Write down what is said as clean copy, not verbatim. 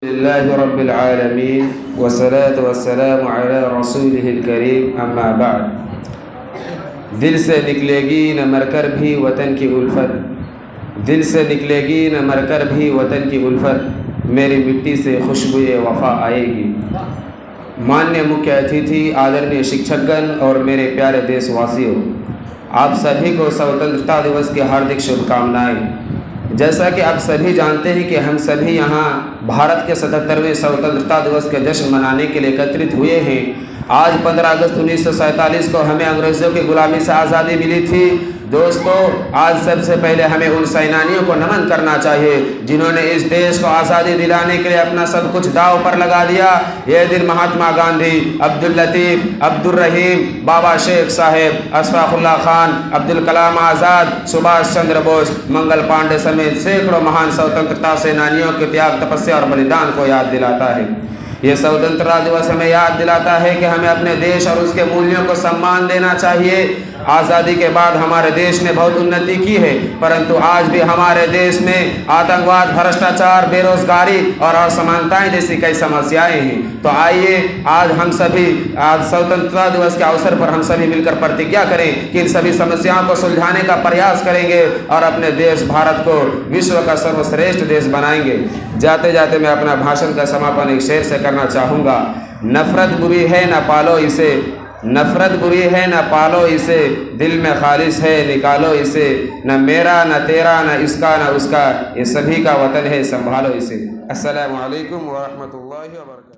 अल्हम्दुलिल्लाहि रब्बिल आलमीन वस्सलातु वस्सलामु अला रसूलिहिल करीम अम्मा बाद। दिल से निकलेगी न मरकर भी वतन की उल्फत, दिल से निकलेगी न मरकर भी वतन की उल्फत, मेरी मिट्टी से खुशबुए वफ़ा आएगी। मान्य मुख्य अतिथि, आदरणीय शिक्षकगण और मेरे प्यारे देशवासियों, आप सभी को स्वतंत्रता दिवस की हार्दिक शुभकामनाएँ। जैसा कि आप सभी जानते हैं कि हम सभी यहाँ भारत के 77वें स्वतंत्रता दिवस के जश्न मनाने के लिए एकत्रित हुए हैं। आज 15 अगस्त 1947 को हमें अंग्रेज़ों की गुलामी से आज़ादी मिली थी। दोस्तों, आज सबसे पहले हमें उन सेनानियों को नमन करना चाहिए जिन्होंने इस देश को आज़ादी दिलाने के लिए अपना सब कुछ दांव पर लगा दिया। ये दिन महात्मा गांधी, अब्दुल लतीफ़, अब्दुल रहीम, बाबा शेख साहेब, अशफाक़ुल्लाह खान, अब्दुल कलाम आज़ाद, सुभाष चंद्र बोस, मंगल पांडे समेत सैकड़ों महान स्वतंत्रता सेनानियों के त्याग, तपस्या और बलिदान को याद दिलाता है। ये स्वतंत्रता दिवस हमें याद दिलाता है कि हमें अपने देश और उसके मूल्यों को सम्मान देना चाहिए। आज़ादी के बाद हमारे देश ने बहुत उन्नति की है, परंतु आज भी हमारे देश में आतंकवाद, भ्रष्टाचार, बेरोजगारी और असमानताएं जैसी कई समस्याएं हैं। तो आइए आज हम सभी आज स्वतंत्रता दिवस के अवसर पर हम सभी मिलकर प्रतिज्ञा करें कि इन सभी समस्याओं को सुलझाने का प्रयास करेंगे और अपने देश भारत को विश्व का सर्वश्रेष्ठ देश बनाएंगे। जाते जाते मैं अपना भाषण का समापन एक शेर से करना चाहूँगा। नफरत बुरी है न पालो इसे, नफरत बुरी है न पालो इसे, दिल में खालिस है निकालो इसे, न मेरा न तेरा न इसका न उसका, ये सभी का वतन है संभालो इसे। अस्सलामु अलैकुम व रहमतुल्लाहि व बरकातहू।